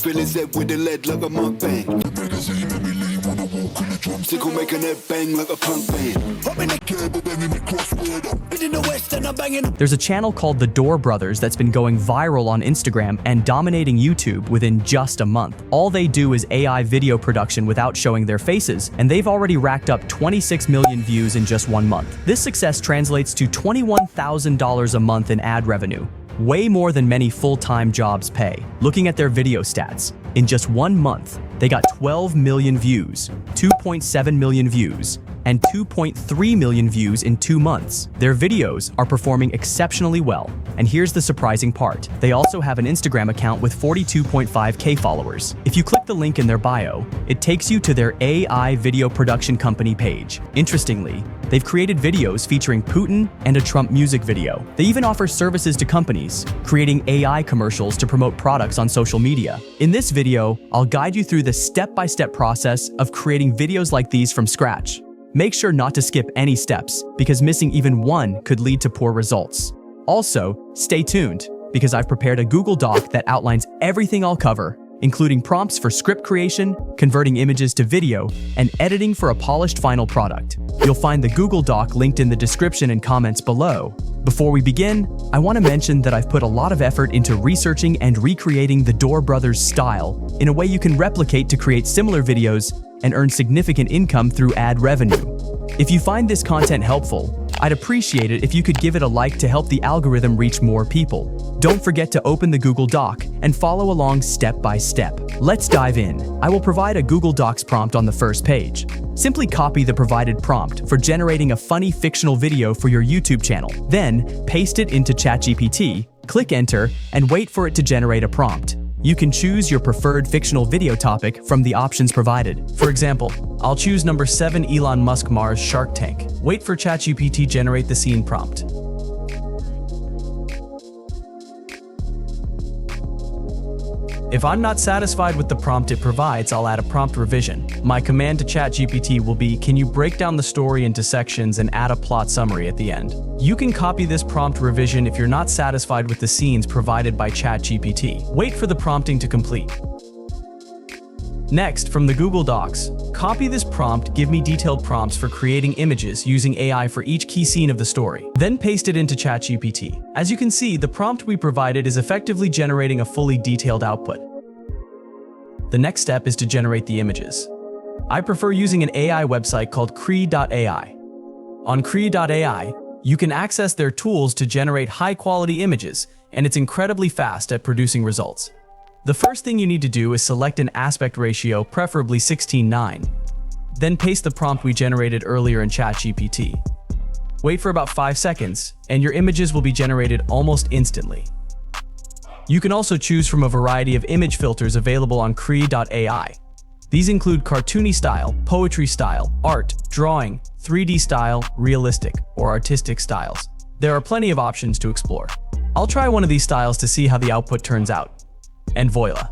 Feeling set with the lead like a mukbang. The magazine let me lean when I walk on the drumstick will make a net bang like a punk band. I'm in the cab, I'm banging the crossword. I'm in the west and I'm banging. There's a channel called The Door Brothers that's been going viral on Instagram and dominating YouTube within just a month. All they do is AI video production without showing their faces, and they've already racked up 26 million views in just 1 month. This success translates to $21,000 a month in ad revenue. Way more than many full-time jobs pay. Looking at their video stats, in just 1 month, they got 12 million views, 2.7 million views, and 2.3 million views in 2 months. Their videos are performing exceptionally well. And here's the surprising part. They also have an Instagram account with 42.5K followers. If you click the link in their bio, it takes you to their AI video production company page. Interestingly, they've created videos featuring Putin and a Trump music video. They even offer services to companies, creating AI commercials to promote products on social media. In this video, I'll guide you through the step-by-step process of creating videos like these from scratch. Make sure not to skip any steps, because missing even one could lead to poor results. Also, stay tuned, because I've prepared a Google Doc that outlines everything I'll cover, including prompts for script creation, converting images to video, and editing for a polished final product. You'll find the Google Doc linked in the description and comments below. Before we begin, I want to mention that I've put a lot of effort into researching and recreating the Door Brothers style in a way you can replicate to create similar videos and earn significant income through ad revenue. If you find this content helpful, I'd appreciate it if you could give it a like to help the algorithm reach more people. Don't forget to open the Google Doc and follow along step by step. Let's dive in. I will provide a Google Docs prompt on the first page. Simply copy the provided prompt for generating a funny fictional video for your YouTube channel. Then, paste it into ChatGPT, click enter, and wait for it to generate a prompt. You can choose your preferred fictional video topic from the options provided. For example, I'll choose number 7, Elon Musk Mars Shark Tank. Wait for ChatGPT generate the scene prompt. If I'm not satisfied with the prompt it provides, I'll add a prompt revision. My command to ChatGPT will be, can you break down the story into sections and add a plot summary at the end? You can copy this prompt revision if you're not satisfied with the scenes provided by ChatGPT. Wait for the prompting to complete. Next, from the Google Docs, copy this prompt, give me detailed prompts for creating images using AI for each key scene of the story. Then paste it into ChatGPT. As you can see, the prompt we provided is effectively generating a fully detailed output. The next step is to generate the images. I prefer using an AI website called Cree.ai. On Cree.ai, you can access their tools to generate high-quality images, and it's incredibly fast at producing results. The first thing you need to do is select an aspect ratio, preferably 16:9. Then paste the prompt we generated earlier in ChatGPT. Wait for about 5 seconds, and your images will be generated almost instantly. You can also choose from a variety of image filters available on Cree.ai. These include cartoony style, poetry style, art, drawing, 3D style, realistic, or artistic styles. There are plenty of options to explore. I'll try one of these styles to see how the output turns out. And voila.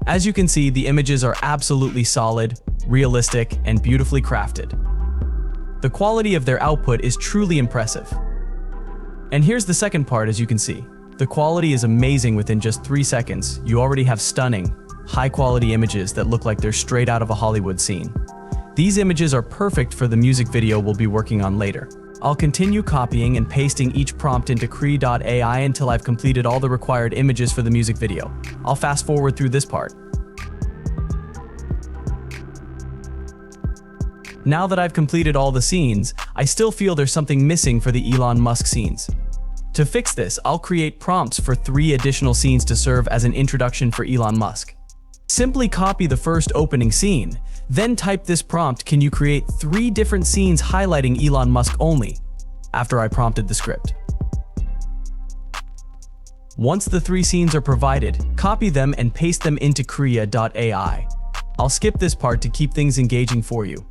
As you can see, the images are absolutely solid, realistic, and beautifully crafted. The quality of their output is truly impressive. And here's the second part. As you can see, the quality is amazing. Within just 3 seconds, you already have stunning, high-quality images that look like they're straight out of a Hollywood scene. These images are perfect for the music video we'll be working on later. I'll continue copying and pasting each prompt into Cree.ai until I've completed all the required images for the music video. I'll fast forward through this part. Now that I've completed all the scenes, I still feel there's something missing for the Elon Musk scenes. To fix this, I'll create prompts for 3 additional scenes to serve as an introduction for Elon Musk. Simply copy the first opening scene, then type this prompt, can you create 3 different scenes highlighting Elon Musk only, after I prompted the script. Once the 3 scenes are provided, copy them and paste them into Cree.ai. I'll skip this part to keep things engaging for you.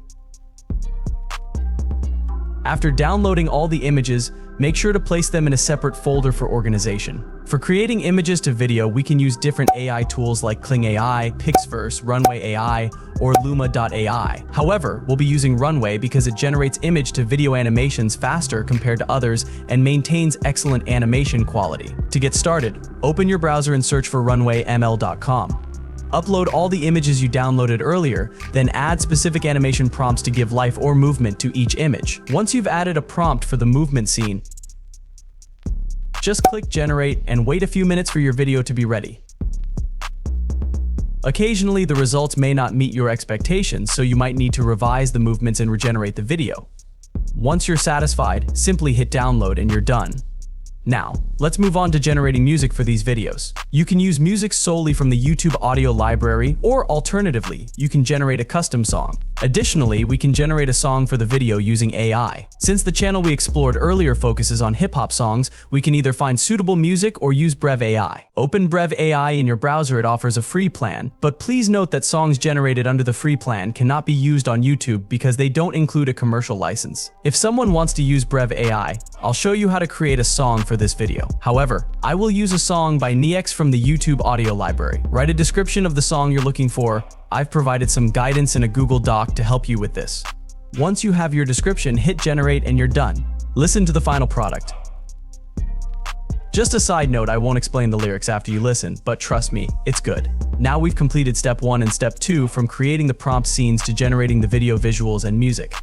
After downloading all the images, make sure to place them in a separate folder for organization. For creating images to video, we can use different AI tools like Kling AI, Pixverse, Runway AI, or Luma.ai. However, we'll be using Runway because it generates image to video animations faster compared to others and maintains excellent animation quality. To get started, open your browser and search for runwayml.com. Upload all the images you downloaded earlier, then add specific animation prompts to give life or movement to each image. Once you've added a prompt for the movement scene, just click Generate and wait a few minutes for your video to be ready. Occasionally, the results may not meet your expectations, so you might need to revise the movements and regenerate the video. Once you're satisfied, simply hit download and you're done. Now, let's move on to generating music for these videos. You can use music solely from the YouTube audio library, or alternatively, you can generate a custom song. Additionally, we can generate a song for the video using AI. Since the channel we explored earlier focuses on hip-hop songs, we can either find suitable music or use Brev AI. Open Brev AI in your browser. It offers a free plan, but please note that songs generated under the free plan cannot be used on YouTube because they don't include a commercial license. If someone wants to use Brev AI, I'll show you how to create a song for this video. However, I will use a song by Niex from the YouTube audio library. Write a description of the song you're looking for. I've provided some guidance in a Google Doc to help you with this. Once you have your description, hit generate and you're done. Listen to the final product. Just a side note, I won't explain the lyrics after you listen, but trust me, it's good. Now we've completed step 1 and step 2, from creating the prompt scenes to generating the video visuals and music.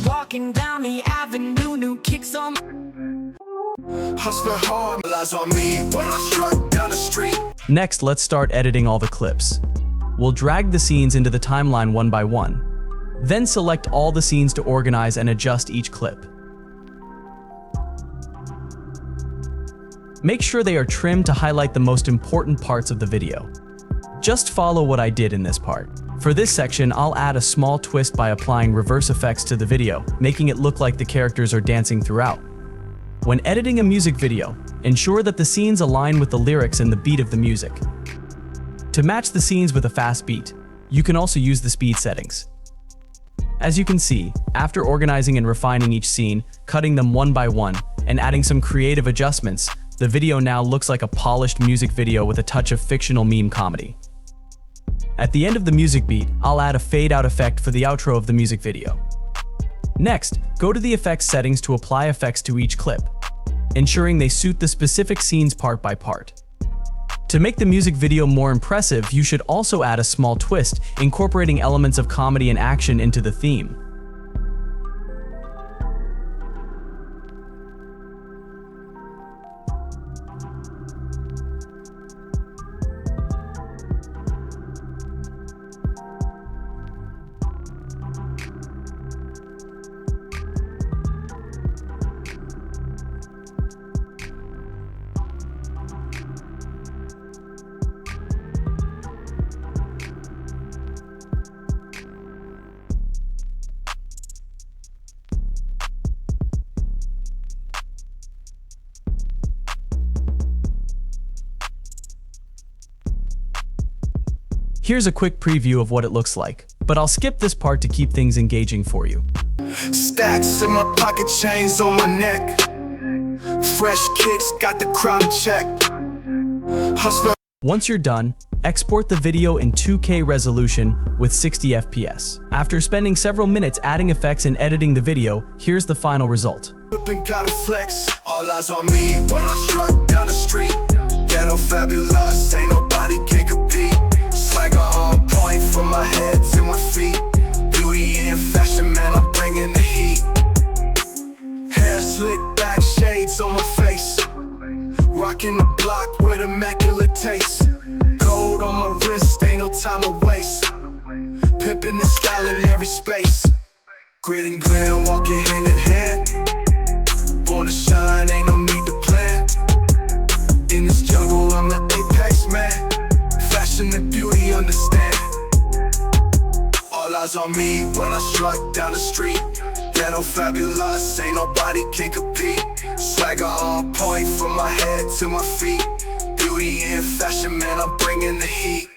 Walking down the avenue, new kicks on. Hustler hard, lies on me when I struck down the street. Next, let's start editing all the clips. We'll drag the scenes into the timeline one by one. Then select all the scenes to organize and adjust each clip. Make sure they are trimmed to highlight the most important parts of the video. Just follow what I did in this part. For this section, I'll add a small twist by applying reverse effects to the video, making it look like the characters are dancing throughout. When editing a music video, ensure that the scenes align with the lyrics and the beat of the music. To match the scenes with a fast beat, you can also use the speed settings. As you can see, after organizing and refining each scene, cutting them one by one, and adding some creative adjustments, the video now looks like a polished music video with a touch of fictional meme comedy. At the end of the music beat, I'll add a fade-out effect for the outro of the music video. Next, go to the effects settings to apply effects to each clip, ensuring they suit the specific scenes part by part. To make the music video more impressive, you should also add a small twist, incorporating elements of comedy and action into the theme. Here's a quick preview of what it looks like, but I'll skip this part to keep things engaging for you. Stacks in my pocket, chains on my neck. Fresh kicks, got the crowd in check. Hustler. Once you're done, export the video in 2K resolution with 60 FPS. After spending several minutes adding effects and editing the video, here's the final result. Gotta flex, all eyes on me when I struck down the street. Ghetto fabulous, ain't nobody can compete. Swagger on point from my head to my feet. Beauty and fashion, man, I'm bringing the heat. Hair slick back, shades on my face. Rocking the block with immaculate taste. Gold on my wrist, ain't no time to waste. Pimpin' the style in every space. Grit and glam, walking hand in hand. Born to shine, ain't no need to plan. In this jungle, I'm the apex man. Fashion and beauty, understand. All eyes on me when I struck down the street. Ghetto fabulous, ain't nobody can compete. Swagger on point from my head to my feet. Beauty and fashion, man, I'm bringing the heat.